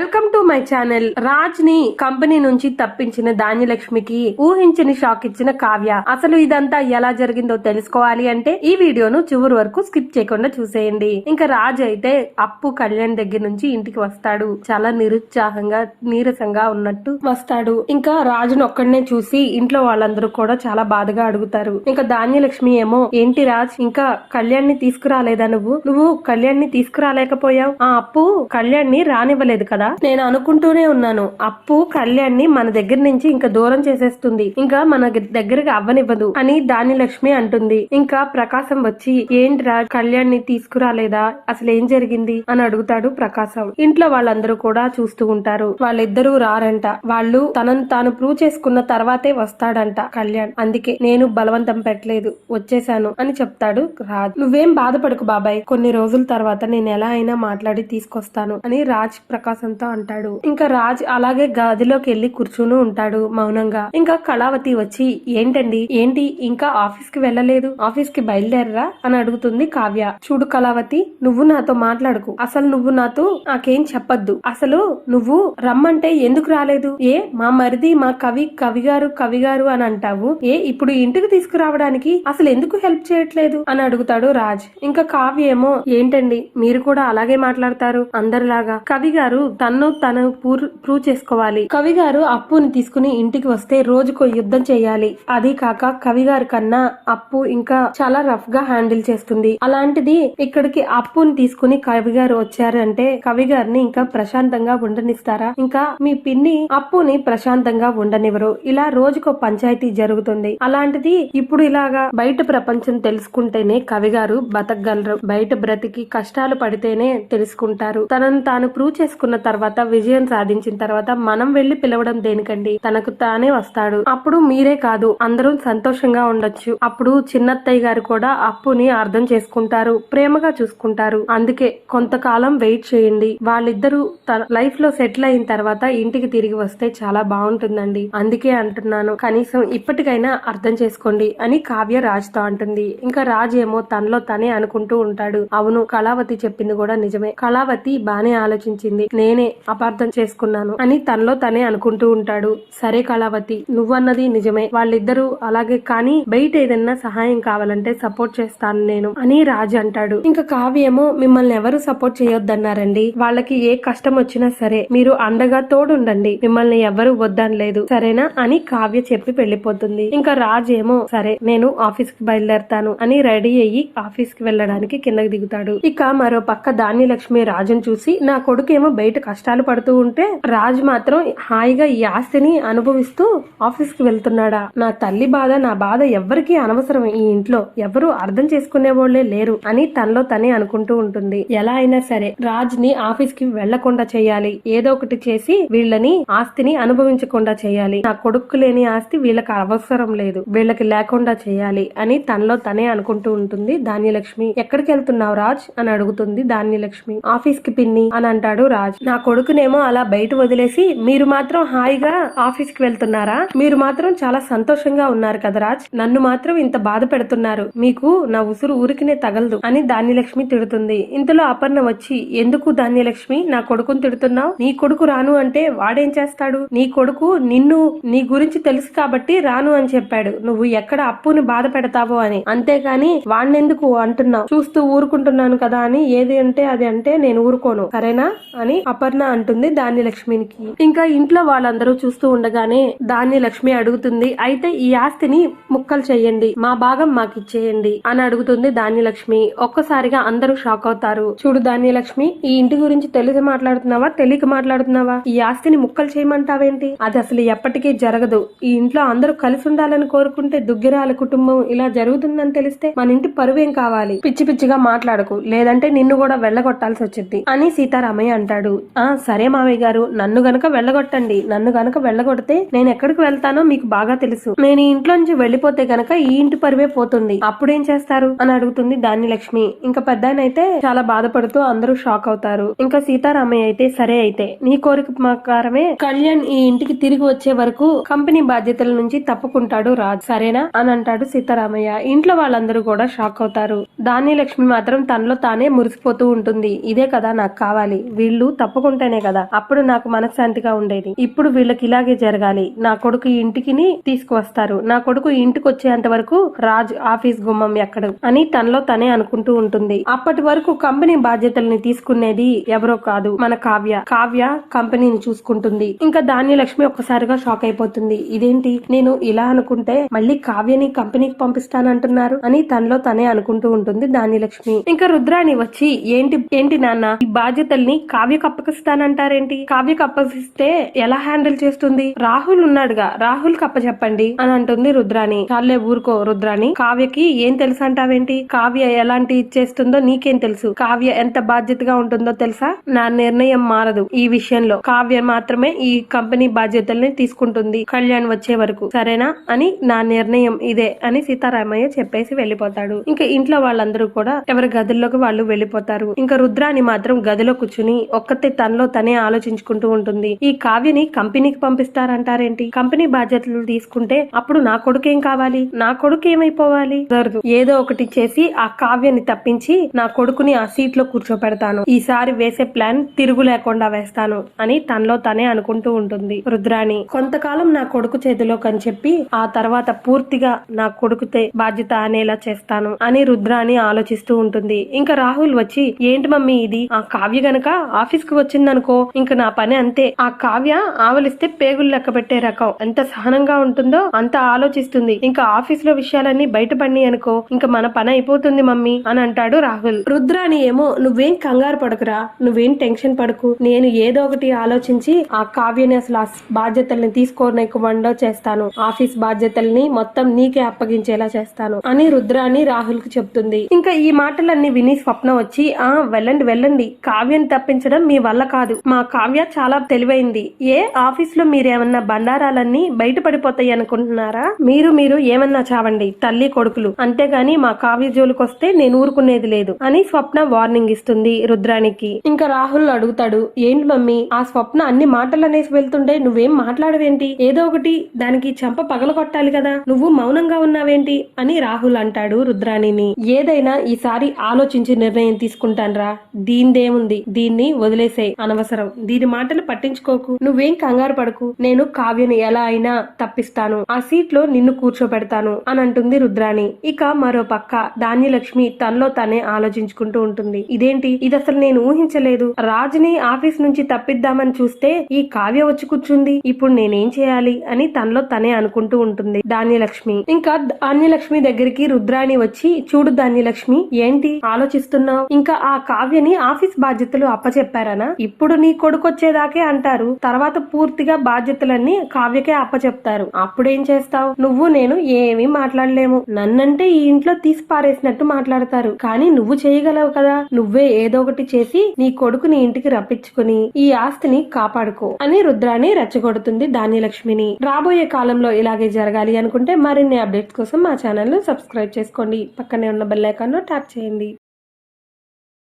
Welcome to my channel. Raj ని company నుంచి తప్పించిన ధాన్యలక్ష్మికి ఊహించని షాక్ ఇచ్చిన కావ్య. అసలు ఇదంతా ఎలా జరిగిందో తెలుసుకోవాలి అంటే ఈ వీడియోను చివరి వరకు స్కిప్ చేయకుండా చూసేయండి. ఇంకా రాజ్ అయితే అప్పు కళ్యాణ్ దగ్గర నుంచి ఇంటికి వస్తాడు. చాలా నిరుత్సాహంగా నీరసంగా ఉన్నట్టు వస్తాడు. ఇంకా రాజును ఒక్కడనే చూసి ఇంట్లో వాళ్ళందరూ కూడా చాలా బాధగా అడుగుతారు. ఇంకా ధాన్యలక్ష్మి ఏమో, ఏంటి రాజ్, ఇంకా కళ్యాణ్ ని తీసుకురాలేదా? నువ్వు కళ్యాణ్ ని తీసుకురాలేకపోయావు. ఆ అప్పు కళ్యాణ్ ని రానివ్వలేదు కదా. నేను అనుకుంటూనే ఉన్నాను, అప్పు కళ్యాణ్ ని మన దగ్గర నుంచి ఇంకా దూరం చేసేస్తుంది, ఇంకా మన దగ్గరికి అవ్వనివ్వదు అని ధాన్యలక్ష్మి అంటుంది. ఇంకా ప్రకాశం వచ్చి, ఏంట్రా కళ్యాణ్ ని తీసుకురాలేదా, అసలు ఏం జరిగింది అని అడుగుతాడు ప్రకాశం. ఇంట్లో వాళ్ళందరూ కూడా చూస్తూ ఉంటారు. వాళ్ళిద్దరూ రారంట. వాళ్ళు తనను తాను ప్రూవ్ చేసుకున్న తర్వాతే వస్తాడంట కళ్యాణ్. అందుకే నేను బలవంతం పెట్టలేదు, వచ్చేసాను అని చెప్తాడు రాజ్. నువ్వేం బాధపడకు బాబాయ్, కొన్ని రోజుల తర్వాత నేను ఎలా అయినా మాట్లాడి తీసుకొస్తాను అని రాజ్ ప్రకాశంతో అంటాడు. ఇంకా రాజ్ అలాగే గదిలోకి వెళ్లి కూర్చుని ఉంటాడు మౌనంగా. ఇంకా కళావతి వచ్చి, ఏంటి ఇంకా ఆఫీస్ కి వెళ్ళలేదు, ఆఫీస్ కి బయలుదేరరా అని అడుగుతుంది కావ్య. చూడు కళావతి, నువ్వు నాతో మాట్లాడుకు, అసలు నువ్వు నాతో నాకేం చెప్పొద్దు. అసలు నువ్వు రమ్మంటే ఎందుకు రాలేదు? మా మరిది మా కవిగారు అని అంటావు, ఇప్పుడు ఇంటికి తీసుకురావడానికి అసలు ఎందుకు హెల్ప్ చేయట్లేదు అని అడుగుతాడు రాజ్. ఇంకా కావ్య ఏమో, ఏంటండి మీరు కూడా అలాగే మాట్లాడతారు అందరిలాగా, కవి గారు తను ప్రూవ్ చేసుకోవాలి. కవి గారు అప్పుని తీసుకుని ఇంటికి వస్తే రోజుకో యుద్ధం చేయాలి. అది కాక కవి గారి కన్నా అప్పు ఇంకా చాలా రఫ్ గా హ్యాండిల్ చేస్తుంది. అలాంటిది ఇక్కడికి అప్పుని తీసుకుని కవి గారు వచ్చారంటే కవి గారిని ఇంకా ప్రశాంతంగా ఉండనిస్తారా? ఇంకా మీ పిన్ని అప్పుని ప్రశాంతంగా ఉండనివ్వరు. ఇలా రోజుకో పంచాయతీ జరుగుతుంది. అలాంటిది ఇప్పుడు ఇలాగా బయట ప్రపంచం తెలుసుకుంటేనే కవి గారు బతకగలరు. బయట బ్రతికి కష్టాలు పడితేనే తెలుసుకుంటారు. తనను తాను ప్రూవ్ చేసుకున్న తర్వాత, విజయం సాధించిన తర్వాత మనం వెళ్లి పిలవడం దేనికండి? తనకు తానే వస్తాడు. అప్పుడు మీరే కాదు అందరూ సంతోషంగా ఉండొచ్చు. అప్పుడు చిన్నత్తయ్య గారు కూడా అప్పుని అర్థం చేసుకుంటారు, ప్రేమగా చూసుకుంటారు. అందుకే కొంతకాలం వెయిట్ చేయండి. వాళ్ళిద్దరూ తన లైఫ్ లో సెటిల్ అయిన తర్వాత ఇంటికి తిరిగి వస్తే చాలా బాగుంటుందండి. అందుకే అంటున్నాను, కనీసం ఇప్పటికైనా అర్థం చేసుకోండి అని కావ్య రాజ్ తో అంటుంది. ఇంకా రాజ్ ఏమో తనలో తనే అనుకుంటూ ఉంటాడు, అవును కళావతి చెప్పింది కూడా నిజమే, కళావతి బానే ఆలోచించింది, నేనే అపార్థం చేసుకున్నాను అని తనలో తనే అనుకుంటూ ఉంటాడు. సరే కళావతి, నువ్వన్నది నిజమే, వాళ్ళిద్దరూ అలాగే, కానీ బయట ఏదన్నా సహాయం కావాలంటే సపోర్ట్ చేస్తాను నేను అని రాజ్ అంటాడు. ఇంకా కావ్య ఏమో, మిమ్మల్ని ఎవరు సపోర్ట్ చేయొద్దన్నారండి, వాళ్ళకి ఏ కష్టం వచ్చినా సరే మీరు అండగా తోడుండండి, మిమ్మల్ని ఎవరు వద్దనలేదు సరేనా అని కావ్య చెప్పి వెళ్లిపోతుంది. ఇంకా రాజ్ ఏమో, సరే నేను ఆఫీస్ కి బయలుదేరతాను అని రెడీ అయ్యి ఆఫీస్ కి వెళ్ళడానికి కిందకి దిగుతాడు. ఇక మరో పక్క ధాన్యలక్ష్మి రాజును చూసి, నా కొడుకేమో బయట కష్టాలు పడుతూ ఉంటే రాజు మాత్రం హాయిగా ఈ ఆస్తిని అనుభవిస్తూ ఆఫీస్ కి వెళ్తున్నాడా? నా తల్లి బాధ, నా బాధ ఎవ్వరికీ అనవసరం, ఈ ఇంట్లో ఎవరు అర్థం చేసుకునే వాళ్ళే లేరు అని తనలో తనే అనుకుంటూ ఉంటుంది. ఎలా అయినా సరే రాజ్ ని ఆఫీస్ కి వెళ్లకుండా చేయాలి, ఏదో ఒకటి చేసి వీళ్ళని ఆస్తిని అనుభవించకుండా చేయాలి, నా కొడుకు లేని ఆస్తి వీళ్ళకి అవసరం లేదు, వీళ్ళకి లేకుండా చేయాలి అని తనలో తనే అనుకుంటూ ఉంటుంది ధాన్యలక్ష్మి. ఎక్కడికి వెళ్తున్నావు రాజ్ అని అడుగుతుంది ధాన్యలక్ష్మి. ఆఫీస్ కి పిన్ని అని అంటాడు రాజ్. నా కొడుకునేమో అలా బయట వదిలేసి మీరు మాత్రం హాయిగా ఆఫీస్ కి వెళ్తున్నారా? మీరు మాత్రం చాలా సంతోషంగా ఉన్నారు కదా రాజ్, నన్ను మాత్రం ఇంత బాధ పెడుతున్నారు, మీకు నా ఉసురు ఊరికినే తగలదు అని ధాన్యలక్ష్మి తిడుతుంది. ఇంతలో అపర్ణ వచ్చి, ఎందుకు ధాన్యలక్ష్మి నా కొడుకుని తిడుతున్నావు? నీ కొడుకు రాను అంటే వాడేం చేస్తాడు? నీ కొడుకు నీ గురించి తెలుసు కాబట్టి రాను అని చెప్పాడు, నువ్వు ఎక్కడ అప్పుని బాధ పెడతావో అని, అంతేగాని వాణ్ణెందుకు అంటున్నావు? చూస్తూ ఊరుకుంటున్నాను కదా అని ఏది అంటే అది అంటే నేను ఊరుకోను సరేనా అని అపర్ణ అంటుంది ధాన్యలక్ష్మికి. ఇంకా ఇంట్లో వాళ్ళందరూ చూస్తూ ఉండగానే ధాన్యలక్ష్మి అడుగుతుంది, అయితే ఈ ఆస్తిని ముక్కలు చెయ్యండి, మా భాగం మాకు ఇచ్చేయండి అని అడుగుతుంది ధాన్యలక్ష్మి. ఒక్కసారిగా అందరూ షాక్ అవుతారు. చూడు ధాన్యలక్ష్మి, ఈ ఇంటి గురించి తెలిసి మాట్లాడుతున్నావా తెలియక మాట్లాడుతున్నావా? ఈ ఆస్తిని ముక్కలు చేయమంటావేంటి? అది అసలు ఎప్పటికీ జరగదు. ఈ ఇంట్లో అందరూ కలిసి ఉండాలని కోరుకుంటే దుగ్గిరాల కుటుంబం ఇలా జరుగుతుందని తెలిస్తే మన ఇంటి పరువేం కావాలి? పిచ్చి పిచ్చిగా మాట్లాడకు, లేదంటే నిన్ను కూడా వెళ్ళగొట్టాల్సి వచ్చింది అని సీతారామయ్య అంటాడు. సరే మావయ్య గారు, నన్ను గనక వెళ్ళగొట్టండి, నన్ను గనక వెళ్ళగొడితే నేను ఎక్కడికి వెళ్తానో మీకు బాగా తెలుసు, నేను ఈ ఇంట్లో నుంచి వెళ్లిపోతే గనక ఈ ఇంటి పరువే పోతుంది, అప్పుడేం చేస్తారు అని అడుగుతుంది ధాన్యలక్ష్మి. ఇంకా పెద్దాయనైతే చాలా బాధపడుతూ అందరూ షాక్ అవుతారు. ఇంకా సీతారామయ్య అయితే, సరే అయితే నీ కోరిక ప్రకారమే కళ్యాణ్ ఈ ఇంటికి తిరిగి వచ్చే వరకు కంపెనీ బాధ్యతల నుంచి తప్పుకుంటాడు రాజ్, సరేనా అని అంటాడు సీతారామయ్య. ఇంట్లో వాళ్ళందరూ కూడా షాక్ అవుతారు. ధాన్యలక్ష్మి మాత్రం తనలో తానే మురిసిపోతూ ఉంటుంది, ఇదే కదా నాకు కావాలి, వీళ్ళు తప్పకుండా ఉంటేనే కదా అప్పుడు నాకు మనశ్శాంతిగా ఉండేది. ఇప్పుడు వీళ్ళకి ఇలాగే జరగాలి. నా కొడుకు ఈ ఇంటికి తీసుకువస్తారు. నా కొడుకు ఈ ఇంటికి వచ్చేంత వరకు రాజ్ ఆఫీస్ గుమ్మం ఎక్కడు అని తనలో తనే అనుకుంటూ ఉంటుంది. అప్పటి వరకు కంపెనీ బాధ్యతల్ని తీసుకునేది ఎవరో కాదు, మన కావ్య. కావ్య కంపెనీని చూసుకుంటుంది. ఇంకా ధాన్యలక్ష్మి ఒక్కసారిగా షాక్ అయిపోతుంది. ఇదేంటి, నేను ఇలా అనుకుంటే మళ్ళీ కావ్యని కంపెనీకి పంపిస్తానంటున్నారు అని తనలో తనే అనుకుంటూ ఉంటుంది ధాన్యలక్ష్మి. ఇంకా రుద్రాణి వచ్చి ఏంటి నాన్న, ఈ బాధ్యతల్ని కావ్యకు అప్పగిస్తానంటారేంటి? కావ్యకు అప్పగిస్తే ఎలా హ్యాండిల్ చేస్తుంది? రాహుల్ ఉన్నాడుగా, రాహుల్ కప్ప చెప్పండి అని అంటుంది రుద్రాణి. చాలే ఊరుకో రుద్రాణి, కావ్యకి ఏం తెలుసు అంటావేంటి? కావ్య ఎలాంటి ఇచ్చేస్తుందో నీకేం తెలుసు? కావ్య ఎంత బాధ్యతగా ఉంటుందో తెలుసా? నా నిర్ణయం మారదు ఈ విషయంలో. కావ్య మాత్రమే ఈ కంపెనీ బాధ్యతల్ని తీసుకుంటుంది కళ్యాణ్ వచ్చే వరకు, సరేనా అని నా నిర్ణయం ఇదే అని సీతారామయ్య చెప్పేసి వెళ్లిపోతాడు. ఇంకా ఇంట్లో వాళ్ళందరూ కూడా ఎవరి గదుల్లోకి వాళ్ళు వెళ్లిపోతారు. ఇంకా రుద్రాణి మాత్రం గదిలో కూర్చుని ఒక్కతే తనలో తనే ఆలోచించుకుంటూ ఉంటుంది. ఈ కావ్యని కంపెనీకి పంపిస్తారంటారేంటి? కంపెనీ బాధ్యతలు తీసుకుంటే అప్పుడు నా కొడుకు ఏం కావాలి? నా కొడుకు ఏమైపోవాలి? ఏదో ఒకటి చేసి ఆ కావ్యని తప్పించి నా కొడుకుని ఆ సీట్ లో కూర్చోపెడతాను. ఈసారి వేసే ప్లాన్ తిరుగు లేకుండా వేస్తాను అని తనలో తనే అనుకుంటూ ఉంటుంది రుద్రాణి. కొంతకాలం నా కొడుకు చేతిలోకి అని చెప్పి ఆ తర్వాత పూర్తిగా నా కొడుకుతే బాధ్యత అనేలా చేస్తాను అని రుద్రాణి ఆలోచిస్తూ ఉంటుంది. ఇంకా రాహుల్ వచ్చి ఏంటి మమ్మీ ఇది, ఆ కావ్య గనక ఆఫీస్ కి వచ్చిందనుకో ఇంకా నా పని అంతే. ఆ కావ్య ఆవలిస్తే పేగులు లెక్క పెట్టే రకం, ఎంత సహనంగా ఉంటుందో అంత ఆలోచిస్తుంది. ఇంకా ఆఫీస్ లో విషయాలన్నీ బయటపడి అనుకో ఇంకా మన పని అయిపోతుంది మమ్మీ అని అంటాడు రాహుల్. రుద్రాణి ఏమో నువ్వేం కంగారు పడకురా, నువ్వేం టెన్షన్ పడకు, నేను ఏదో ఒకటి ఆలోచించి ఆ కావ్యని అసలు ఆ బాధ్యతల్ని తీసుకోనివ్వకుండా చేస్తాను, ఆఫీస్ బాధ్యతల్ని మొత్తం నీకే అప్పగించేలా చేస్తాను అని రుద్రాణి రాహుల్ కి చెప్తుంది. ఇంకా ఈ మాటలన్నీ విని స్వప్న వచ్చి వెళ్ళండి, కావ్యని తప్పించడం మీ వల్ల కాదు, మా కావ్య చాలా తెలివైంది. ఏ ఆఫీస్ లో మీరేమన్నా బండారాలన్నీ బయటపడిపోతాయి అనుకుంటున్నారా? మీరు ఏమన్నా చావండి తల్లి కొడుకులు, అంతేగాని మా కావ్య జోలికొస్తే నేను ఊరుకునేది లేదు అని స్వప్న వార్నింగ్ ఇస్తుంది రుద్రానికి. ఇంకా రాహుల్ అడుగుతాడు, ఏంటి మమ్మీ ఆ స్వప్న అన్ని మాటలు అనేసి వెళ్తుండే నువ్వేం మాట్లాడవేంటి? ఏదో ఒకటి దానికి చంప పగలగొట్టాలి కదా, నువ్వు మౌనంగా ఉన్నావేంటి అని రాహుల్ అంటాడు రుద్రాణిని. ఏదైనా ఈసారి ఆలోచించి నిర్ణయం తీసుకుంటాన్రా, దీనిదేముంది, దీన్ని వదిలేసే, అనవసరం, దీని మాటలు పట్టించుకోకు, నువ్వేం కంగారు పడకు, నేను కావ్యని ఎలా అయినా తప్పిస్తాను, ఆ సీట్ లో నిన్ను కూర్చోబెడతాను అని అంటుంది రుద్రాణి. ఇక మరో పక్క ధాన్యలక్ష్మి తనలో తనే ఆలోచించుకుంటూ ఉంటుంది. ఇదేంటి, ఇది అసలు నేను ఊహించలేదు, రాజుని ఆఫీస్ నుంచి తప్పిద్దామని చూస్తే ఈ కావ్య వచ్చి కూర్చుంది, ఇప్పుడు నేనేం చేయాలి అని తనలో తనే అనుకుంటూ ఉంటుంది ధాన్యలక్ష్మి. ఇంకా ధాన్యలక్ష్మి దగ్గరికి రుద్రాణి వచ్చి, చూడు ధాన్యలక్ష్మి, ఏంటి ఆలోచిస్తున్నావు? ఇంకా ఆ కావ్యని ఆఫీస్ బాధ్యతలు అప్పచెప్పారనా? ఇప్పుడు నీ కొడుకు వచ్చేదాకే అంటారు, తర్వాత పూర్తిగా బాధ్యతలన్నీ కావ్యకే అప్పచెప్తారు, అప్పుడేం చేస్తావు? నువ్వు నేను ఏమీ మాట్లాడలేము, నన్నంటే ఈ ఇంట్లో తీసి పారేసినట్టు మాట్లాడతారు, కానీ నువ్వు చేయగలవు కదా, నువ్వే ఏదో ఒకటి చేసి నీ కొడుకుని ఇంటికి రప్పించుకుని ఈ ఆస్తిని కాపాడుకో అని రుద్రాణి రెచ్చగొడుతుంది ధాన్యలక్ష్మిని. రాబోయే కాలంలో ఇలాగే జరగాలి అనుకుంటే మరిన్ని అప్డేట్స్ కోసం మా ఛానల్ ను సబ్స్క్రైబ్ చేసుకోండి, పక్కనే ఉన్న బెల్ ఐకాన్ ను ట్యాప్ చేయండి.